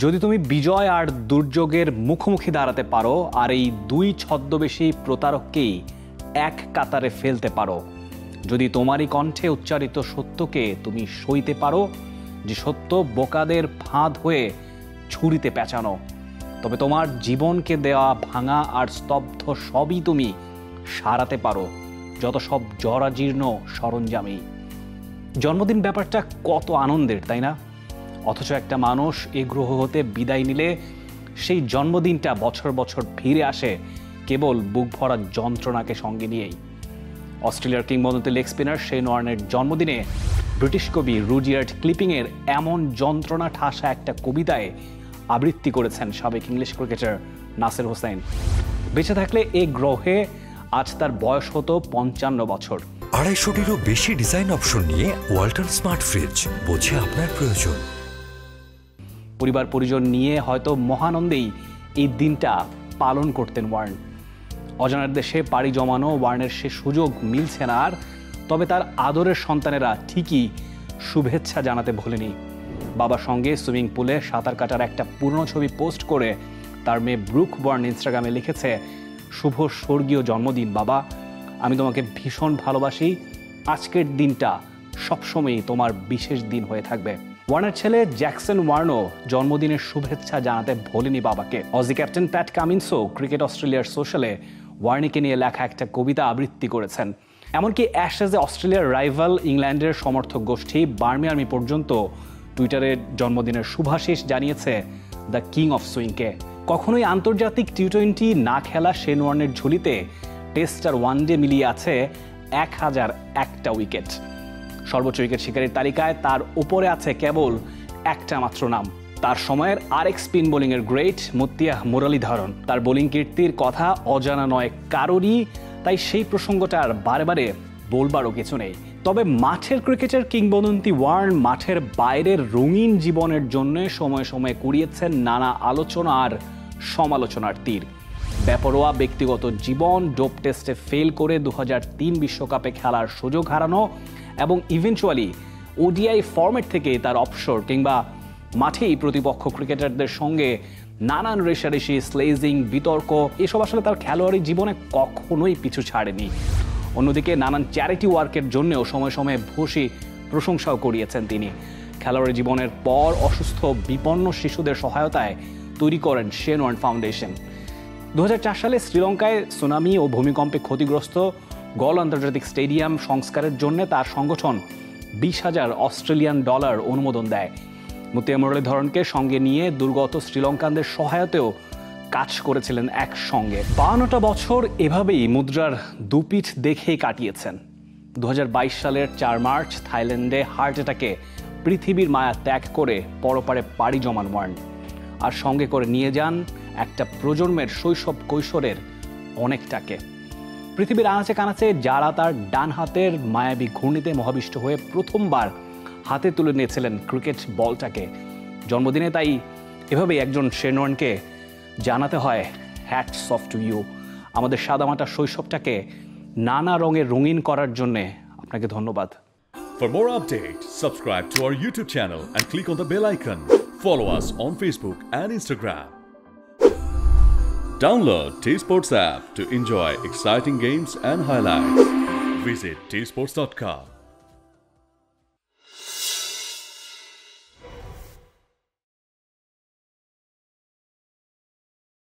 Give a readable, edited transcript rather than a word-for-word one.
যদি তুমি বিজয় আর দুর্যোগের মুখোমুখি দাঁড়াতে পারো আর এই দুই ছদ্মবেশী প্রতারককেই এক কাতারে ফেলতে পারো, যদি তোমারই কণ্ঠে উচ্চারিত সত্যকে তুমি সইতে পারো, যে সত্য বোকাদের ফাঁদ হয়ে ছুরিতে পেঁচানো, তবে তোমার জীবনকে দেওয়া ভাঙা আর স্তব্ধ সবই তুমি সারাতে পারো, যত সব জরাজীর্ণ সরঞ্জামেই। জন্মদিন ব্যাপারটা কত আনন্দের, তাই না? অথচ একটা মানুষ এ গ্রহ হতে বিদায় নিলে সেই জন্মদিনটা বছর বছর ফিরে আসে কেবল বুক ভরা যন্ত্রণাকে সঙ্গে নিয়েই। অস্ট্রেলিয়ার কিংবদন্তি লেগ স্পিনার শেন ওয়ার্নের জন্মদিনে ব্রিটিশ কবি রুডিয়ার্ড কিপলিংয়ের এমন যন্ত্রণা ঠাসা একটা কবিতায় আবৃত্তি করেছেন সাবেক ইংলিশ ক্রিকেটার নাসির হোসেন। বেঁচে থাকলে এই গ্রহে আজ তার বয়স হতো 55 বছর। 250-টিরও বেশি ডিজাইন অপশন নিয়ে ওয়ালটন স্মার্ট ফ্রিজ, বোঝে আপনার প্রয়োজন। পরিবার পরিজন নিয়ে হয়তো মহানন্দেই এই দিনটা পালন করতেন ওয়ার্ন। অজানার দেশে পাড়ি জমানো ওয়ার্নের সে সুযোগ মিলছে না আর, তবে তার আদরের সন্তানেরা ঠিকই শুভেচ্ছা জানাতে ভোলেনি। বাবার সঙ্গে সুইমিং পুলে সাঁতার কাটার একটা পুরনো ছবি পোস্ট করে তার মেয়ে ব্রুক ওয়ার্ন ইনস্টাগ্রামে লিখেছে, শুভ স্বর্গীয় জন্মদিন বাবা, আমি তোমাকে ভীষণ ভালোবাসি, আজকের দিনটা সবসময়ই তোমার বিশেষ দিন হয়ে থাকবে। ওয়ার্নের ছেলে জ্যাকসন ওয়ার্নও জন্মদিনের শুভেচ্ছা জানাতে ভোলেনি বাবাকে। অজি ক্যাপ্টেন প্যাট কামিন্সও ক্রিকেট অস্ট্রেলিয়ার সোশ্যালে ওয়ার্নিকে নিয়ে লেখা একটা কবিতা আবৃত্তি করেছেন। এমনকি অ্যাশেজে অস্ট্রেলিয়ার রাইভাল ইংল্যান্ডের সমর্থক গোষ্ঠী বার্মি আর্মি পর্যন্ত টুইটারে জন্মদিনের শুভাশিস জানিয়েছে দ্য কিং অফ সুইংকে। কখনোই আন্তর্জাতিক টি-20 না খেলা শেন ওয়ার্নের ঝুলিতে টেস্ট আর ওয়ানডে মিলিয়ে আছে 1001টা উইকেট। সর্বোচ্চ উইকেট শিকারীর তালিকায় তার উপরে আছে কেবল একটা মাত্র নাম, তার সময়ের আরেক স্পিন বোলিংয়ের গ্রেট মুত্তিয়াহ মুরলীধরন। তার বোলিং কীর্তির কথা অজানা নয় কারোরই, তাই সেই প্রসঙ্গটা আর বারে বারে বলবারও কিছু নেই। তবে মাঠের ক্রিকেটের কিংবদন্তি ওয়ার্ন মাঠের বাইরের রঙিন জীবনের জন্য সময়ে সময়ে কুড়িয়েছেন নানা আলোচনা আর সমালোচনার তীর। বেপরোয়া ব্যক্তিগত জীবন, ডোপ টেস্টে ফেল করে 2003 বিশ্বকাপে খেলার সুযোগ হারানো এবং ইভেন্চুয়ালি ওডিআই ফরম্যাট থেকে তার অবসর, কিংবা মাঠেই প্রতিপক্ষ ক্রিকেটারদের সঙ্গে নানান রেষারেষি, স্লেজিং, বিতর্ক, এসব আসলে তার খেলোয়াড়ি জীবনে কখনোই পিছু ছাড়েনি। অন্যদিকে নানান চ্যারিটি ওয়ার্কের জন্যও সময় সময়ে ভূয়সী প্রশংসাও করিয়েছেন তিনি। খেলোয়াড়ি জীবনের পর অসুস্থ বিপন্ন শিশুদের সহায়তায় তৈরি করেন শেন ওয়ার্ন ফাউন্ডেশন। 2004 সালে শ্রীলঙ্কায় সুনামি ও ভূমিকম্পে ক্ষতিগ্রস্ত গল আন্তর্জাতিক স্টেডিয়াম সংস্কারের জন্য তার সংগঠন 20,000 অস্ট্রেলিয়ান ডলার অনুমোদন দেয়। মুত্তিয়াহ মুরলীধরনকে সঙ্গে নিয়ে দুর্গত শ্রীলঙ্কানদের সহায়তায়ও কাজ করেছিলেন একসঙ্গে। 52টা বছর এভাবেই মুদ্রার দুপিঠ দেখেই কাটিয়েছেন। 2022 সালের 4 মার্চ থাইল্যান্ডে হার্ট অ্যাটাকে পৃথিবীর মায়া ত্যাগ করে পরপারে পাড়ি জমান ওয়ার্ন, আর সঙ্গে করে নিয়ে যান একটা প্রজন্মের শৈশব কৈশোরের অনেকটাকে। পৃথিবীর আনাচে কানাচে যারা তার ডান হাতের মায়াবী ঘূর্ণিতে মহাবিষ্ট হয়ে প্রথমবার হাতে তুলে নিয়েছিলেন ক্রিকেট বলটাকে, জন্মদিনে তাই এভাবেই একজন শেন ওয়ার্নকে জানাতে হয় হ্যাটস অফ টু ইউ। আমাদের সাদামাটা শৈশবটাকে নানা রঙের রঙিন করার জন্যে আপনাকে ধন্যবাদ। For more updates, subscribe to our YouTube channel and click on the bell icon. Follow us on Facebook and Instagram. Download T-Sports app to enjoy exciting games and highlights. Visit tsports.com.